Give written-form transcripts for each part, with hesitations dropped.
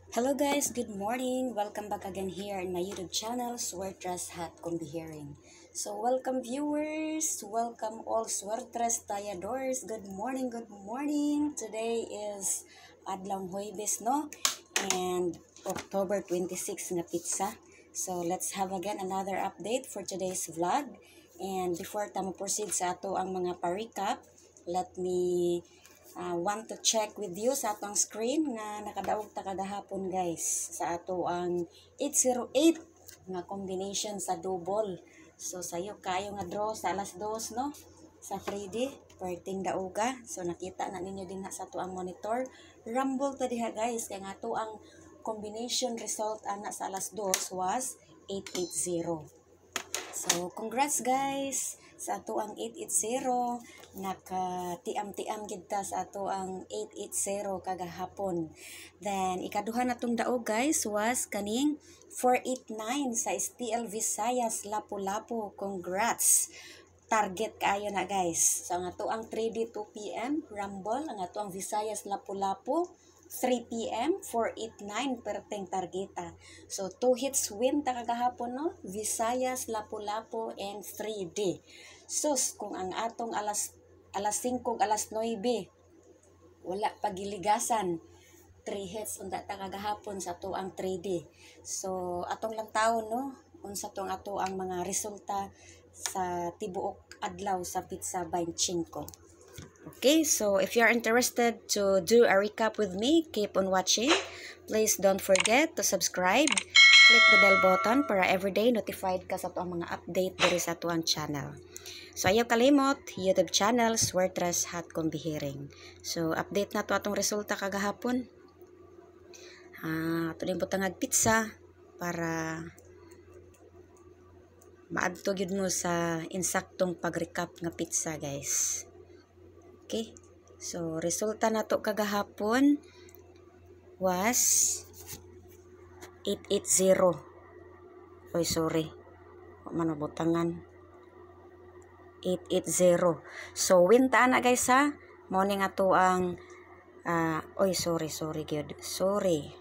Hello guys, good morning. Welcome back again here in my YouTube channel, Swertres Hat Kumbihering. So welcome viewers, welcome all Swertres Tayadors. Good morning, good morning. Today is Adlaw Huwebes, no? And October 26 na pizza. So let's have again another update for today's vlog. And before tamo proceed sa ato ang mga pa-recap, let me want to check with you sa atong screen nga nakadaog ta kadahapon guys sa ato ang 808 nga combination sa double. So sayo kayo nga draw sa alas 2 no sa 3D perting daoga. So nakita na ninyo din sa ato ang monitor. Rumble ta diha guys kay nga ato ang combination result ana sa alas 2 was 880. So, congrats guys sa ato ang 880. Naka-tiam-tiam kita sa ato ang 880 kagahapon. Then, ikaduha na tong daog guys was kaning 489 sa STL Visayas Lapu-Lapu. Congrats! Target kayo na guys. So, ang ato ang 3D 2 PM Rumble, ang ato ang Visayas Lapu-Lapu 3 PM, 489 perteng targeta. So, 2 hits win ta kagahapon, no? Visayas, Lapu-Lapu, and 3D. Sus, kung ang atong alas 5, alas 9, wala pagiligasan. 3 hits unta ta kagahapon sa ato ang 3D. So, atong lang taon, no? Unsa tong ato ang mga resulta sa tibuok adlaw sa Pizza 25. Okay, so if you're interested to do a recap with me, keep on watching. Please don't forget to subscribe. Click the bell button para everyday notified ka sa itong mga update diri sa tuang channel. So ayaw kalimot, YouTube channel, Swertres Hat Kumbihering. So update na to atong resulta kagahapon. Ito din po tangag pizza para maadto gyud mo sa insaktong pag-recap nga pizza guys. Okay, so resulta na to kagahapon was 880. Oy, sorry. Manabutangan. 880. So, win ta na guys ha. Morning ato ang sorry gyud. Sorry.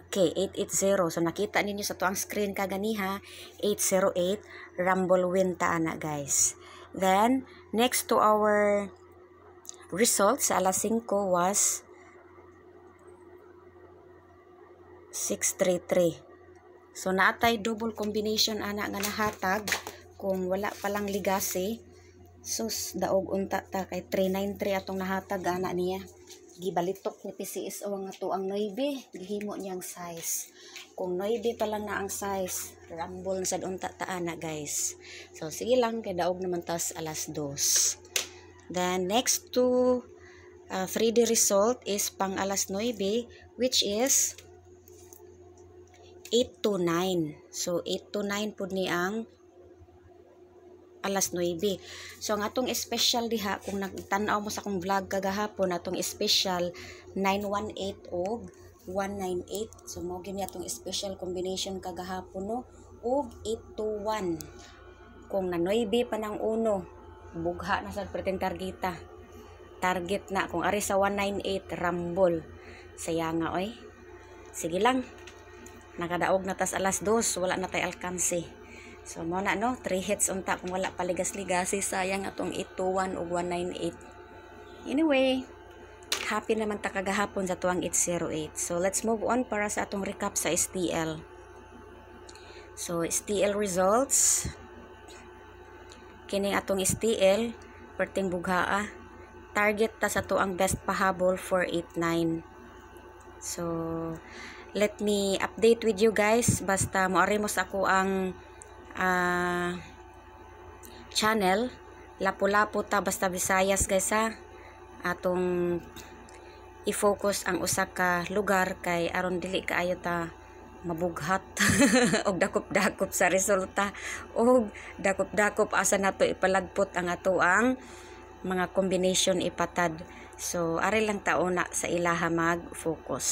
Okay, 880. So, nakita ninyo sa tuang screen kaganiha, 808, Rumble win ta na guys. Then, next to our results, sa alas 5 was 633. So, naatay double combination ana nga nahatag kung wala palang ligasi. Sus, daog unta ta kay 393 atong nahatag ana niya. Gibalitok ni PCSO nga to ang 9, gihimo niyang size. Kung 9 pa lang na ang size, rumble sa unta ta na guys. So sige lang kay daog naman tas alas 2. Then next to 3D result is pang alas 9, which is 829. So 829 pud ni ang alas 9. So, ang atong special diha, kung nagtanaw mo sa akong vlog kagahapon, atong special 918 o 198. So, mo gini atong special combination kagahapon, no? O 821. Kung na 9 pa ng uno, bugha na sa preteng targeta. Target na. Kung ari sa 198, rumble. Saya nga, oy. Sige lang. Nakadaog na tas alas 2, wala na tay alkanse. So, mo na no, 3 hits unta kung wala paligas-ligasi, sayang atong 821 o 198. Anyway, happy naman ta kagahapon sa tuang 808. So, let's move on para sa atong recap sa STL. So, STL results. Kining atong STL, perting bughaa. Target ta sa tuang best pahabol 489. So, let me update with you guys. Basta moari mo sa ako ang channel Lapu-Lapu ta basta Visayas guys ha. Atong i-focus ang usa ka lugar kay aron dili kaayo ta mabughat og dakop-dakop sa resulta og dakop-dakop asa nato ipalagpot ang ato ang mga combination ipatad. So ari lang taona sa ilaha mag-focus.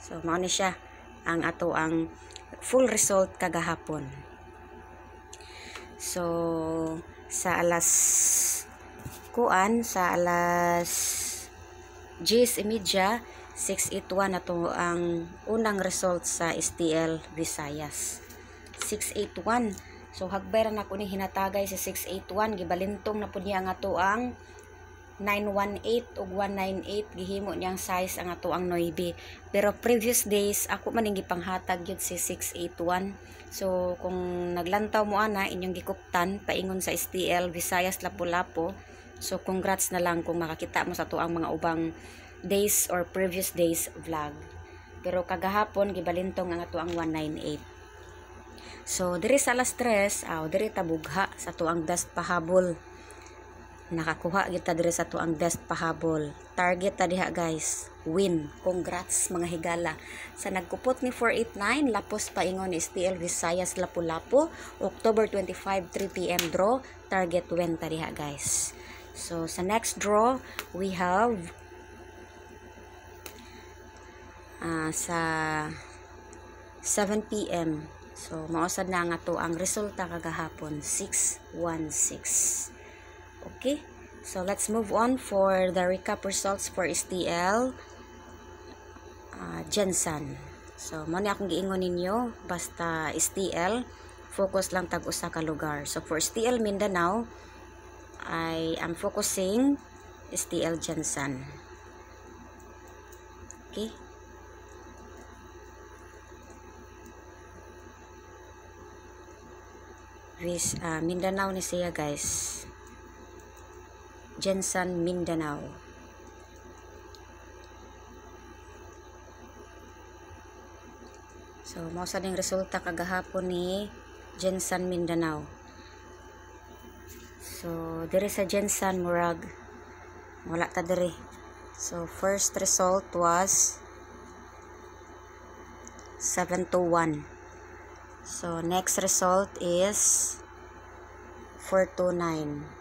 So mao ni siya ang ato ang full result kagahapon. So, sa alas kuan sa alas 10:30, 681 na to ang unang result sa STL Visayas. 681. So hagbay ra na ko ni hinatagay si 681, gibalintong na pud niya ang ato ang 918 ug 198, gihimo niyang size ang ato ang 9. Pero previous days ako man ning gipanghatag gyud si 681. So kung naglantaw mo ana inyong gikuptan paingon sa STL Visayas Lapu-Lapu, so congrats na lang kung makakita mo sa ato ang mga ubang days or previous days vlog. Pero kagahapon gibalintong ang ato ang 198. So diri sa alas 3, diri ta bugha sa ato ang dust pahabol. Nakakuha kita diri sa ato ang dust pahabol. Target ta diha guys, win. Congrats mga higala. Sa nagkupot ni 489 lapos paingon ni STL Visayas Lapu-Lapu, October 25 3 PM draw, target win ta diha guys. So sa next draw we have sa 7 PM. So mausad na nga to ang resulta kagahapon, 616. Okay, so let's move on for the recap results for STL Gensan. So mo ni akong giingon ninyo, basta STL focus lang tag usa ka lugar. So for STL Mindanao, I am focusing STL Gensan. Okay, Mindanao ni siya guys, Gensan Mindanao. So mao sa ning resulta kagahapon ni Gensan Mindanao. So diri sa Gensan murag wala ta diri. So first result was 721. So next result is 429.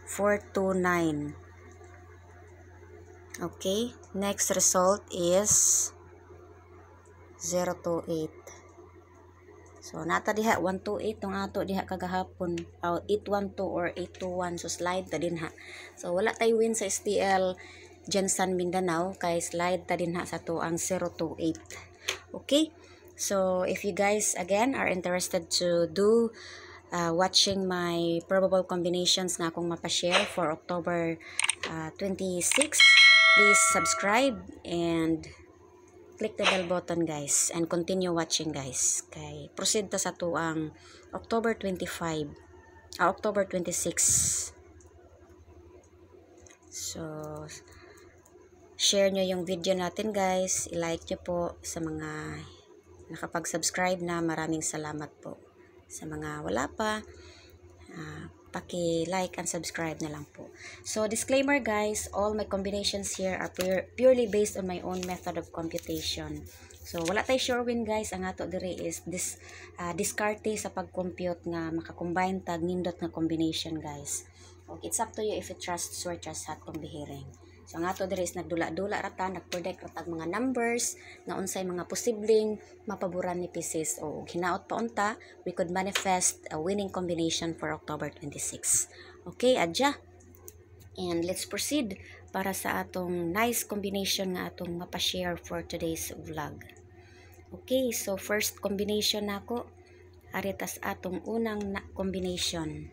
429. Okay, next result is 028. So nata diha 128 tong ato diha kagahapon, 812 or 821, so slide ta din ha. So wala tay win sa STL Gensan Mindanao kay slide ta din ha sa to ang 028. Okay, so if you guys again are interested to do watching my probable combinations na akong mapashare for October 26, please subscribe and click the bell button guys and continue watching guys. Kay proceed ta sa to ang October 26. So share nyo yung video natin guys, i-like nyo po. Sa mga nakapag-subscribe na, maraming salamat po. Sa mga wala pa, paki-like and subscribe na lang po. So disclaimer guys, all my combinations here are purely based on my own method of computation. So wala tay sure win guys, ang ato diri is diskarte sa pag-compute nga makakombine tag nindot nga combination guys. Okay, it's up to you if you trust Swerte Hat Combihiring. So ang ato diri is nagdula-dula rata, nagpredict rata mga numbers nga unsay mga posibleng mapaboran ni Pisces, o hinaot pa unta we could manifest a winning combination for October 26. Okay, adya. And let's proceed para sa atong nice combination nga atong mapashare for today's vlog. Okay, so first combination nako, aritas atong unang combination.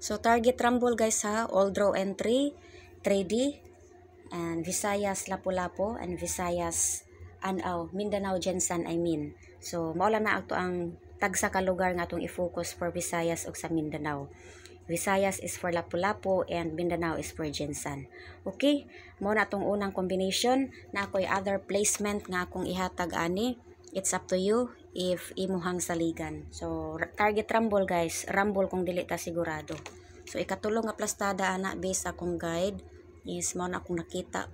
So target rumble guys ha, all draw entry, 3D, and Visayas Lapu-Lapu, and Visayas Mindanao Gensan I mean. So mao lang na ato ang tagsa ka lugar nga atong i-focus for Visayas ug sa Mindanao. Visayas is for Lapu-Lapu and Mindanao is for Gensan. Okay, mao na atong unang combination. Na ako'y other placement nga akong ihatag ani. It's up to you if imuhang saligan. So target rumble guys, rumble kung dili ta sigurado. So ikatulong nga plastada ana based sa akong guide is mao na akong nakita,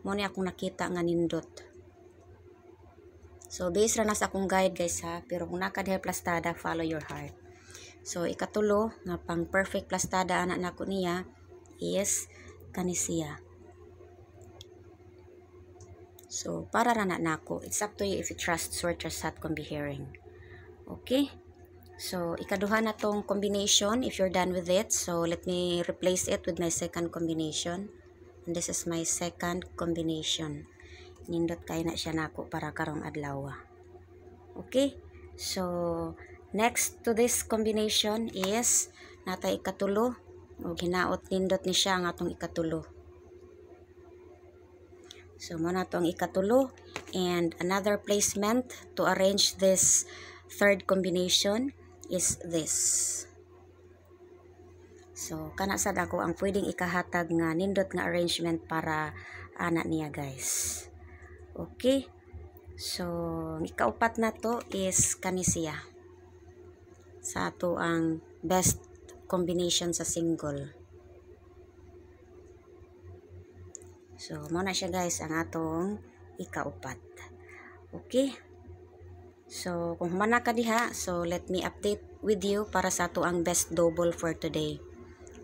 mao na akong nakita nga nindot. So based ra na sa akong guide guys ha, pero kung nakadher plastada, follow your heart. So ikatulo nga pang perfect plastada ana nako niya is kanisiya. So para ra na nako, it's up to you if you trust Swerte Hat Combihiring. Okay, So, ikaduha na tong combination if you're done with it. So, let me replace it with my second combination. And this is my second combination. Nindot kay na siya nako para karong adlaw. Okay? So, next to this combination is natay ikatulo. O hinaot nindot ni siya ang atong ikatulo. So, muna to ang ikatulo. And another placement to arrange this third combination is this. So, kana sad ako ang pwedeng ikahatag nga nindot nga arrangement para ana niya guys. Okay? So, ikaupat na to is kani siya. Sa ato ang best combination sa single. So, muna siya guys ang atong ikaupat. Okay? So, kung humana ka diha, so let me update with you para sa ato ang best double for today.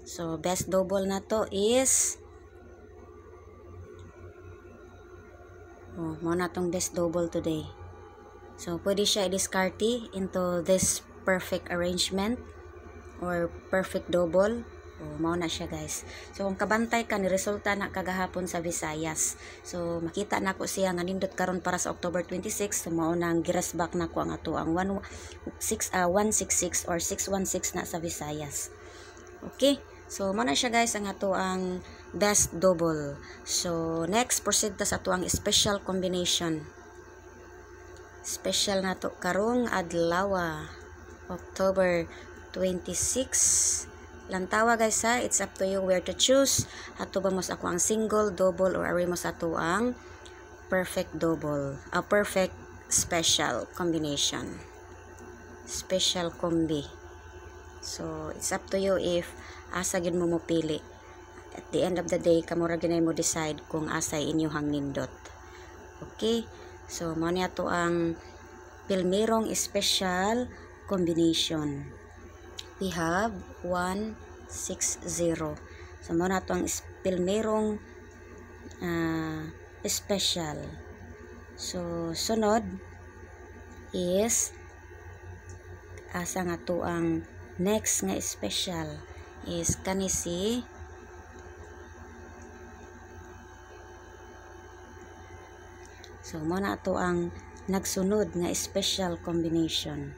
So, best double na to is muna tong best double today. So, pwede siya i-discarte into this perfect arrangement or perfect double. Mao na siya guys. So kung kabantay ka ni resulta na kagahapon sa Visayas. So makita na ko siya nga nindot karon para sa October 26. So mao nang girasback na ko ang ato ang 166 or 616 na sa Visayas. Okay? So mao na siya guys ang ato ang best double. So next proceed ta sa ato ang special combination. Special na to karong adlaw October 26. Lantawa guys ha, it's up to you where to choose. Ato ba mo sa ako ang single, double, or ari mo sa ato ang perfect double. A perfect special combination. Special combi. So, it's up to you if asa gid mo pili. At the end of the day, kamura ginay mo decide kung asa inyuhang nindot. Okay? So, mo niya to ang Pilmerong special combination. We have 160. So, muna ito ang Pilmerong special. So, sunod is asa nga to ang next nga special is kanisi so, muna ito ang nagsunod nga special combination.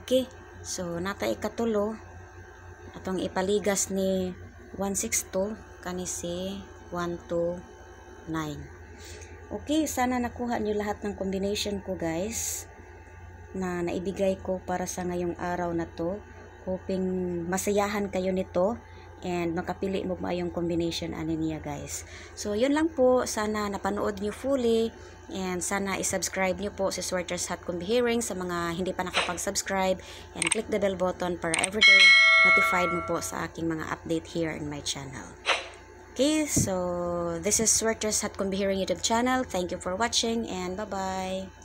Okay? So, nata ikatulo, atong ipaligas ni 162, kanisi 129. Okay, sana nakuha nyo lahat ng combination ko guys, na naibigay ko para sa ngayong araw na to. Hoping masayahan kayo nito and makapili mo maayong combination ani niya guys. So, yun lang po. Sana napanood nyo fully. And sana isubscribe nyo po si Swertres Hot Combi-Hearing sa mga hindi pa nakapag-subscribe. And click the bell button para everyday notified mo po sa aking mga update here in my channel. Okay, so this is Swertres Hot Combi-Hearing YouTube channel. Thank you for watching and bye-bye.